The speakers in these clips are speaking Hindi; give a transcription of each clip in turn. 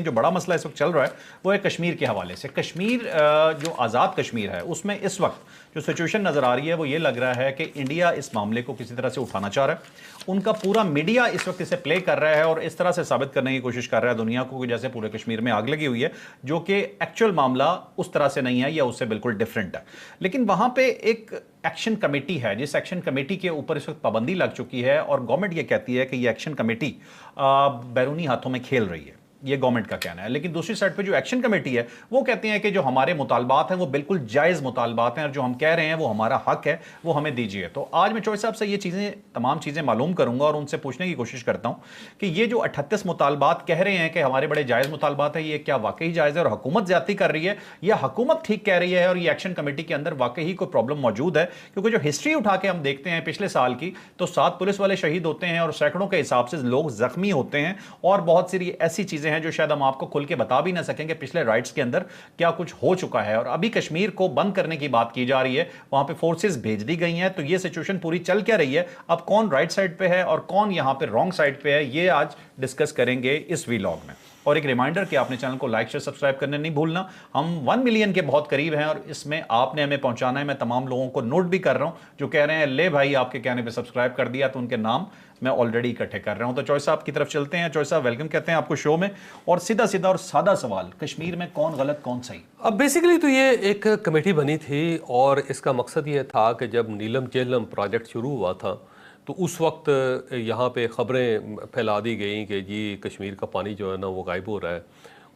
जो बड़ा मसला इस वक्त चल रहा है वो है कश्मीर के हवाले से। कश्मीर जो आज़ाद कश्मीर है उसमें इस वक्त जो सिचुएशन नज़र आ रही है वो ये लग रहा है कि इंडिया इस मामले को किसी तरह से उठाना चाह रहा है। उनका पूरा मीडिया इस वक्त इसे प्ले कर रहा है और इस तरह से साबित करने की कोशिश कर रहा है दुनिया को कि जैसे पूरे कश्मीर में आग लगी हुई है, जो कि एक्चुअल मामला उस तरह से नहीं है या उससे बिल्कुल डिफरेंट है। लेकिन वहां पे एक एक्शन कमेटी है, जिस एक्शन कमेटी के ऊपर इस वक्त पाबंदी लग चुकी है और गवर्नमेंट ये कहती है कि ये एक्शन कमेटी बैरूनी हाथों में खेल रही है। ये गवर्नमेंट का कहना है। लेकिन दूसरी साइड पे जो एक्शन कमेटी है वो कहते हैं कि जो हमारे मुतालबात हैं वो बिल्कुल जायज़ मुतालबात हैं और जो हम कह रहे हैं वो हमारा हक है, वो हमें दीजिए। तो आज मैं चौधरी साहब से ये चीज़ें तमाम चीज़ें मालूम करूंगा और उनसे पूछने की कोशिश करता हूं कि ये जो 38 मुतालबात कह रहे हैं कि हमारे बड़े जायज़ मुतालबात है, ये क्या वाकई जायज़ है और हुकूमत ज्यादती कर रही है या हुकूमत ठीक कह रही है और ये एक्शन कमेटी के अंदर वाकई कोई प्रॉब्लम मौजूद है? क्योंकि जो हिस्ट्री उठा के हम देखते हैं पिछले साल की, तो 7 पुलिस वाले शहीद होते हैं और सैकड़ों के हिसाब से लोग जख्मी होते हैं और बहुत सारी ऐसी चीज़ें हैं जो शायद हम आपको खुल के बता भी ना सकेंगे पिछले राइट्स के अंदर क्या कुछ हो चुका है। और अभी कश्मीर को बंद करने की बात की जा रही है, वहां पे फोर्सेस भेज दी गई हैं। तो ये सिचुएशन पूरी चल क्या रही है, अब कौन राइट साइड पे है और कौन यहां पे रॉन्ग साइड पे है, ये आज डिस्कस करेंगे इस वीलॉग में। और एक रिमाइंडर कि आपने चैनल को लाइक शेयर सब्सक्राइब करने नहीं भूलना। हम 1 मिलियन के बहुत करीब हैं और इसमें आपने हमें पहुंचाना है। मैं तमाम लोगों को नोट भी कर रहा हूं जो कह रहे हैं ले भाई आपके कहने पे सब्सक्राइब कर दिया, तो उनके नाम मैं ऑलरेडी इकट्ठे कर रहा हूं। तो चौधरी साहब की तरफ चलते हैं। चौधरी साहब वेलकम कहते हैं आपको शो में। और सीधा सीधा और सादा सवाल, कश्मीर में कौन गलत कौन सही? अब बेसिकली तो ये एक कमेटी बनी थी और इसका मकसद ये था कि जब नीलम झेलम प्रोजेक्ट शुरू हुआ था तो उस वक्त यहाँ पे ख़बरें फैला दी गई कि जी कश्मीर का पानी जो है ना वो गायब हो रहा है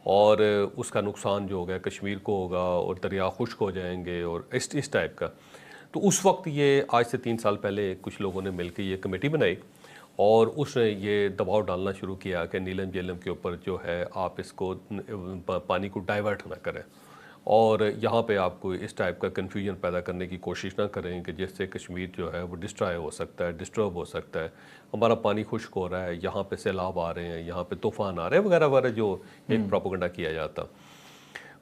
और उसका नुकसान जो होगा कश्मीर को होगा और दरिया खुश्क हो जाएंगे और इस टाइप का। तो उस वक्त ये आज से 3 साल पहले कुछ लोगों ने मिलकर ये कमेटी बनाई और उसने ये दबाव डालना शुरू किया कि नीलम झेलम के ऊपर जो है आप इसको पानी को डाइवर्ट ना करें और यहाँ पे आपको इस टाइप का कन्फ्यूजन पैदा करने की कोशिश ना करें कि जिससे कश्मीर जो है वो डिस्ट्रॉय हो सकता है, डिस्टर्ब हो सकता है, हमारा पानी खुश्क हो रहा है, यहाँ पे सैलाब आ रहे हैं, यहाँ पे तूफ़ान आ रहे हैं वगैरह वगैरह जो एक प्रोपेगेंडा किया जाता।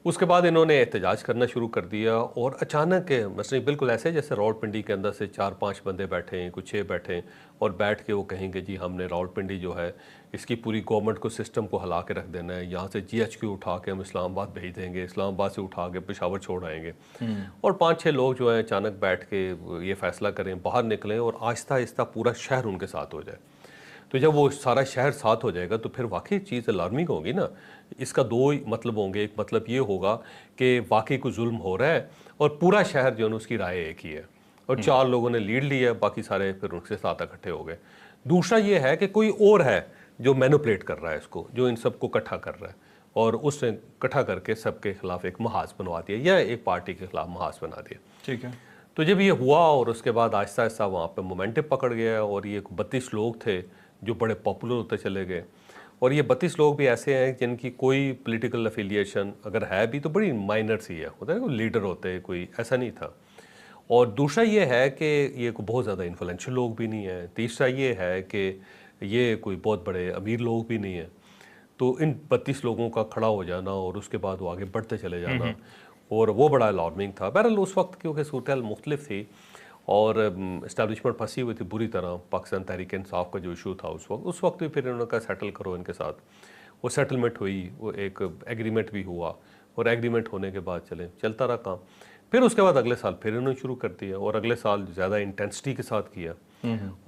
उसके बाद इन्होंने एहतजाज करना शुरू कर दिया और अचानक मसले बिल्कुल ऐसे जैसे रावलपिंडी के अंदर से 4-5 बंदे बैठे हैं, कुछ 6 बैठे हैं और बैठ के वो कहेंगे जी हमने रावलपिंडी जो है इसकी पूरी गवर्नमेंट को सिस्टम को हिला के रख देना है, यहाँ से GHQ उठा के हम इस्लामाबाद भेज देंगे, इस्लामाबाद से उठा के पेशावर छोड़ आएंगे। और 5-6 लोग जो हैं अचानक बैठ के ये फैसला करें, बाहर निकलें और आहिस्ता आहिस्ता पूरा शहर उनके साथ हो जाए। तो जब वो सारा शहर साथ हो जाएगा तो फिर वाकई चीज़ अलार्मिंग होगी ना। इसका 2 ही मतलब होंगे, एक मतलब ये होगा कि वाकई कोई जुल्म हो रहा है और पूरा शहर जो है उसकी राय एक ही है और 4 लोगों ने लीड लिया, बाकी सारे फिर उनके साथ इकट्ठे हो गए। दूसरा ये है कि कोई और है जो मैनिपुलेट कर रहा है इसको, जो इन सबको इकट्ठा कर रहा है और उसने इकट्ठा करके सबके खिलाफ एक महाज बनवा दिया या एक पार्टी के खिलाफ महाज बना दिया। ठीक है। तो जब ये हुआ और उसके बाद आहिस्ता आहिस्ता वहाँ पर मोमेंटम पकड़ गया और ये 32 लोग थे जो बड़े पॉपुलर होते चले गए और ये 32 लोग भी ऐसे हैं जिनकी कोई पॉलिटिकल एफिलिएशन अगर है भी तो बड़ी माइनर सी है, होता है कोई लीडर होते, कोई ऐसा नहीं था। और दूसरा ये है कि ये कोई बहुत ज़्यादा इन्फ्लुएंशियल लोग भी नहीं है। तीसरा ये है कि ये कोई बहुत बड़े अमीर लोग भी नहीं है। तो इन 32 लोगों का खड़ा हो जाना और उसके बाद वो आगे बढ़ते चले जाना और वो बड़ा अलार्मिंग था। बहरहाल उस वक्त क्योंकि सूरत मुख्तलिफ थी और इस्टेब्लिशमेंट फंसी हुई थी बुरी तरह। पाकिस्तान तहरीक इंसाफ का जो इशू था उस वक्त भी फिर इन्होंने कहा सेटल करो इनके साथ। वो सेटलमेंट हुई, वो एक एग्रीमेंट भी हुआ और एग्रीमेंट होने के बाद चलता रहा काम। फिर उसके बाद अगले साल फिर इन्होंने शुरू कर दिया और अगले साल ज़्यादा इंटेंसिटी के साथ किया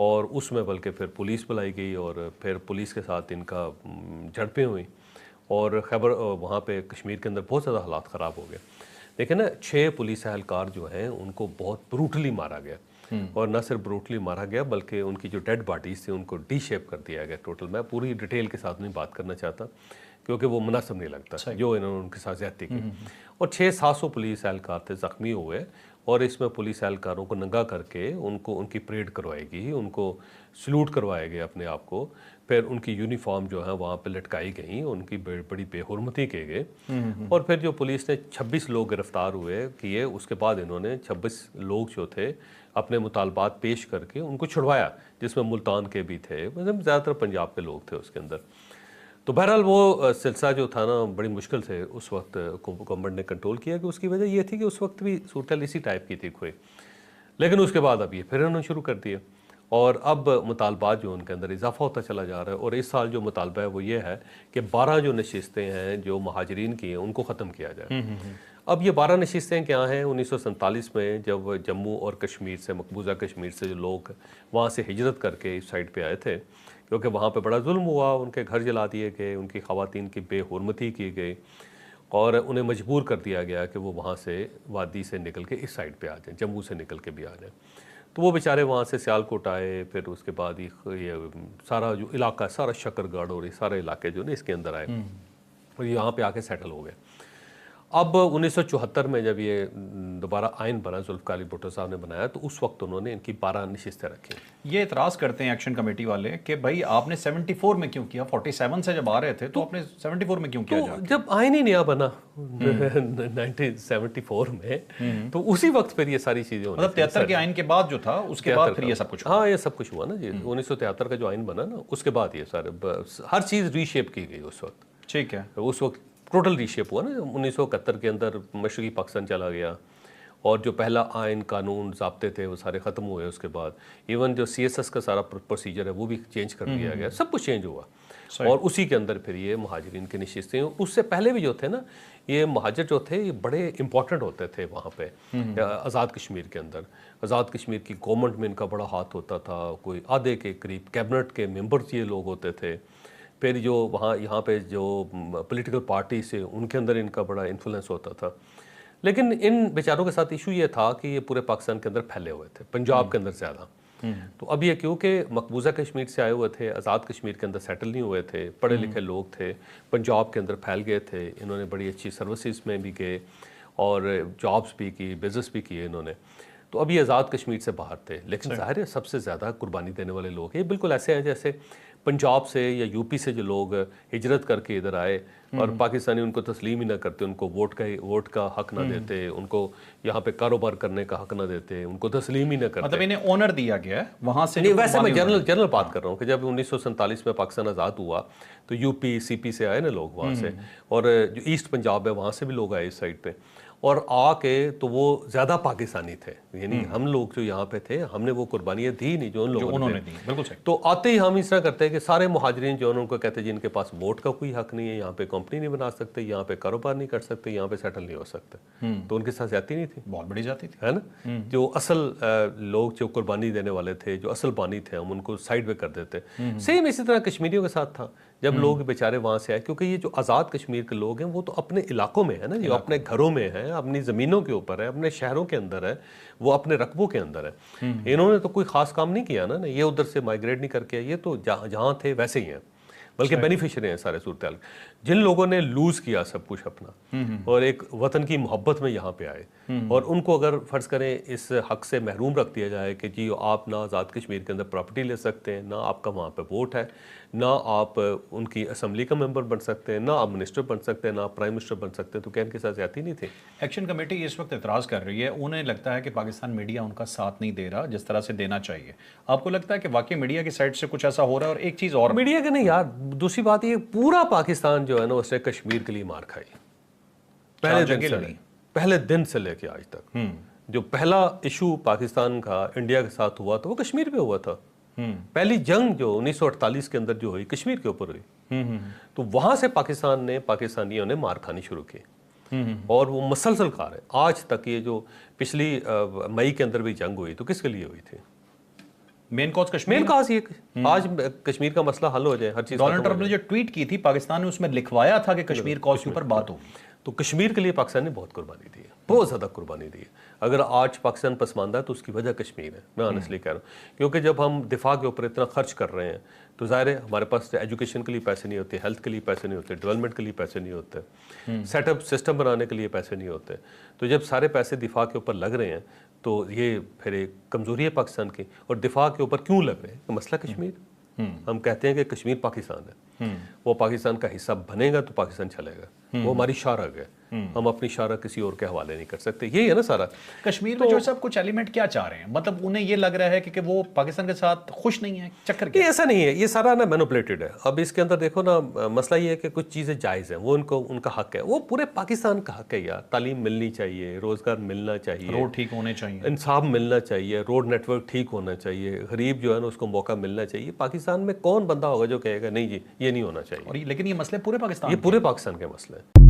और उसमें बल्कि फिर पुलिस बुलाई गई और फिर पुलिस के साथ इनका झड़पें हुई और खैबर वहाँ पे कश्मीर के अंदर बहुत ज़्यादा हालात ख़राब हो गए। देखिए ना, 6 पुलिस एहलकार जो हैं उनको बहुत ब्रूटली मारा गया और न सिर्फ ब्रूटली मारा गया बल्कि उनकी जो डेड बॉडीज़ थी उनको डी शेप कर दिया गया टोटल। मैं पूरी डिटेल के साथ नहीं बात करना चाहता क्योंकि वो मुनासिब नहीं लगता जो इन्होंने उनके साथ ज़्यादती की। और 600-700 पुलिस एहलकार थे ज़ख्मी हुए और इसमें पुलिस एहलकारों को नंगा करके उनको उनकी परेड करवाएगी, उनको सल्यूट करवाए गए अपने आप को, फिर उनकी यूनिफॉर्म जो है वहाँ पे लटकाई गई, उनकी बड़ी बेहुरमती किए गए और फिर जो पुलिस ने 26 लोग गिरफ्तार हुए किए, उसके बाद इन्होंने 26 लोग जो थे अपने मुतालबात पेश करके उनको छुड़वाया, जिसमें मुल्तान के भी थे, मतलब ज़्यादातर पंजाब के लोग थे उसके अंदर। तो बहरहाल वो सिलसिला जो था ना बड़ी मुश्किल से उस वक्त गवर्नमेंट ने कंट्रोल किया कि उसकी वजह ये थी कि उस वक्त भी सूरत इसी टाइप की थी कोई। लेकिन उसके बाद अब ये फिर उन्होंने शुरू कर दिया और अब मुतालबात जो उनके अंदर इजाफा होता चला जा रहा है। और इस साल जो मुतालबा है वो ये है कि 12 जो नशिस्तें हैं जो महाजरीन की हैं उनको ख़त्म किया जाए। अब ये 12 नशिस्तें क्या हैं? 1947 में जब जम्मू और कश्मीर से, मकबूजा कश्मीर से जो लोग वहाँ से हिजरत करके इस साइड पे आए थे, क्योंकि वहाँ पे बड़ा जुल्म हुआ, उनके घर जला दिए गए, उनकी ख़वातीन की बेहुरमती की गई और उन्हें मजबूर कर दिया गया कि वो वहाँ से वादी से निकल के इस साइड पे आ जाएं, जम्मू से निकल के भी आ जाएं। तो वो बेचारे वहाँ से सियालकोट आए, फिर उसके बाद ये सारा जो इलाका, सारा शकरगढ़ और ये सारे इलाके जो ना इसके अंदर आए और यहाँ पे आके सेटल हो गए। अब 1974 में जब ये दोबारा आइन बना, जुल्फ़िकार अली भुट्टो साहब ने बनाया, तो उस वक्त उन्होंने इनकी 12 नशिस्तें रखी। ये इतराज़ करते हैं एक्शन कमेटी वाले कि भाई आपने 74 में क्यों किया? 47 से जब आ रहे थे तो आपने 74 में क्यों किया? तो जब आइन ही नया बना 1974 में, तो उसी वक्त फिर ये सारी चीज़ें होनी, मतलब 73 के आइन के बाद जो था उसके बाद फिर ये सब कुछ हुआ। हाँ, ये सब कुछ हुआ ना जी। 1973 का जो आइन बना ना, उसके बाद ये सारे हर चीज़ रीशेप की गई उस वक्त। ठीक है, उस वक्त टोटल रीशेप हुआ ना। 1971 के अंदर मशरक़ी पाकिस्तान चला गया और जो पहला आइन, कानून, ज़ाब्ते थे वो सारे ख़त्म हुए। उसके बाद इवन जो CSS का सारा प्रोसीजर है वो भी चेंज कर दिया गया, सब कुछ चेंज हुआ। और उसी के अंदर फिर ये महाजरीन की नशिस्तें। उससे पहले भी जो थे ना, ये महाजर जो थे ये बड़े इंपॉर्टेंट होते थे वहाँ पे आज़ाद कश्मीर के अंदर। आज़ाद कश्मीर की गवर्नमेंट में इनका बड़ा हाथ होता था, कोई आधे के करीब कैबिनेट के मेंबर्स ये लोग होते थे। फिर जो वहाँ यहाँ पे जो पॉलिटिकल पार्टी से उनके अंदर इनका बड़ा इन्फ्लुएंस होता था। लेकिन इन बेचारों के साथ इशू ये था कि ये पूरे पाकिस्तान के अंदर फैले हुए थे, पंजाब के अंदर ज़्यादा। तो अब ये क्योंकि मकबूजा कश्मीर से आए हुए थे, आज़ाद कश्मीर के अंदर सेटल नहीं हुए थे, पढ़े लिखे लोग थे, पंजाब के अंदर फैल गए थे, इन्होंने बड़ी अच्छी सर्विसेज में भी गए और जॉब्स भी की, बिजनेस भी किए इन्होंने। तो अभी आज़ाद कश्मीर से बाहर थे, लेकिन ज़ाहिर है सबसे ज़्यादा कुर्बानी देने वाले लोग ये बिल्कुल ऐसे हैं जैसे पंजाब से या यूपी से जो लोग हिजरत करके इधर आए और पाकिस्तानी उनको तस्लीम ही ना करते, उनको वोट का हक ना देते, उनको यहाँ पे कारोबार करने का हक ना देते, उनको तस्लीम ही ना करते। मतलब इन्हें ऑनर दिया गया है वहाँ से। नहीं, वैसे मैं जनरल बात कर रहा हूँ कि जब 1947 में पाकिस्तान आज़ाद हुआ तो यूपी CP से आए ना लोग वहाँ से, और जो ईस्ट पंजाब है वहाँ से भी लोग आए इस साइड पे, और आके तो वो ज़्यादा पाकिस्तानी थे। यानी हम लोग जो यहाँ पे थे हमने वो कुर्बानियाँ दी नहीं जो उन लोगों ने दी। बिल्कुल सही। तो आते ही हम इस तरह करते हैं कि सारे मुहाजिरीन जो उनको कहते हैं जिनके पास वोट का कोई हक नहीं है, यहाँ पे कंपनी नहीं बना सकते, यहाँ पे कारोबार नहीं कर सकते, यहाँ पे सेटल नहीं हो सकते, तो उनके साथ ज्यादती नहीं थी, बहुत बड़ी जाती थी, है ना। जो असल लोग जो कुर्बानी देने वाले थे, जो असल बानी थे, हम उनको साइड में कर देते। सेम इसी तरह कश्मीरियों के साथ था जब लोग बेचारे वहाँ से आए, क्योंकि ये जो आज़ाद कश्मीर के लोग हैं वो तो अपने इलाकों में है ना, जो अपने घरों में है, अपनी ज़मीनों के ऊपर है, अपने शहरों के अंदर है, वो अपने रकबों के अंदर है। इन्होंने तो कोई ख़ास काम नहीं किया ना, ये उधर से माइग्रेट नहीं करके, ये तो जहाँ थे वैसे ही हैं, बल्कि बेनिफिशियरी हैं सारे सूरत। जिन लोगों ने लूज़ किया सब कुछ अपना और एक वतन की मोहब्बत में यहाँ पे आए, और उनको अगर फ़र्ज़ करें इस हक से महरूम रख दिया जाए कि जी आप ना आज़ाद कश्मीर के अंदर प्रॉपर्टी ले सकते हैं, ना आपका वहाँ पे वोट है, ना आप उनकी असम्बली का मेंबर बन सकते हैं, ना आप मिनिस्टर बन सकते हैं, ना आप प्राइम मिनिस्टर बन सकते हैं, तो क्या इनके साथ ज़्यादती नहीं थी। एक्शन कमेटी इस वक्त एतराज़ कर रही है, उन्हें लगता है कि पाकिस्तान मीडिया उनका साथ नहीं दे रहा जिस तरह से देना चाहिए। आपको लगता है कि वाकई मीडिया की साइड से कुछ ऐसा हो रहा है? और एक चीज़ और, मीडिया के नहीं यार, दूसरी बात ये पूरा पाकिस्तान जो है ना उसने कश्मीर के लिए मार खाई पहले दिन से लेके आज तक। जो पहला इशू पाकिस्तान का इंडिया के साथ हुआ था वो कश्मीर पे हुआ था। पहली जंग जो 1948 के अंदर जो हुई कश्मीर के ऊपर हुई, तो वहां से पाकिस्तानियों ने मार खानी शुरू की, और वो मसलसल खा रहे आज तक। ये जो पिछली मई के अंदर भी जंग हुई तो किसके लिए हुई थी? Main cause Kashmir, main cause ये आज कश्मीर का मसला हल हो जाए, हर चीज। डोनाल्ड ट्रंप ने जो ट्वीट की थी पाकिस्तान ने, उसमें लिखवाया था कि कश्मीर कॉज के ऊपर बात होगी। तो कश्मीर के लिए पाकिस्तान ने बहुत कुर्बानी दी है, बहुत ज़्यादा कुर्बानी दी है। अगर आज पाकिस्तान पसमानदा है तो उसकी वजह कश्मीर है, मैं ऑनेस्टली कह रहा हूँ। क्योंकि जब हम दिफा के ऊपर इतना खर्च कर रहे हैं तो ज़ाहिर है हमारे पास एजुकेशन के लिए पैसे नहीं होते, हेल्थ के लिए पैसे नहीं होते, डेवलपमेंट के लिए पैसे नहीं होते, सेटअप सिस्टम बनाने के लिए पैसे नहीं होते। तो जब सारे पैसे दिफा के ऊपर लग रहे हैं तो ये फिर एक कमज़ोरी है पाकिस्तान की। और दिफा के ऊपर क्यों लग रहे हैं? तो मसला कश्मीर, हम कहते हैं कि कश्मीर पाकिस्तान है, वो पाकिस्तान का हिस्सा बनेगा तो पाकिस्तान चलेगा, वो हमारी शारग है, हम अपनी शारा किसी और के हवाले नहीं कर सकते। यही है ना सारा। कश्मीर में जो सब कुछ एलिमेंट क्या चाह रहे हैं, मतलब उन्हें ये लग रहा है कि वो पाकिस्तान के साथ खुश नहीं है, चक्कर ये क्या? ऐसा नहीं है, ये सारा ना मैनिपुलेटेड है। अब इसके अंदर देखो ना, मसला ये है कि कुछ चीज़ें जायज़ हैं, वो उनको उनका हक है, वो पूरे पाकिस्तान का हक है यार। तालीम मिलनी चाहिए, रोज़गार मिलना चाहिए, रोड ठीक होने चाहिए, इंसाफ मिलना चाहिए, रोड नेटवर्क ठीक होना चाहिए, गरीब जो है ना उसको मौका मिलना चाहिए। पाकिस्तान में कौन बंदा होगा जो कहेगा नहीं जी ये नहीं होना चाहिए? और लेकिन ये मसले पूरे पाकिस्तान ये के पूरे पाकिस्तान के मसले हैं।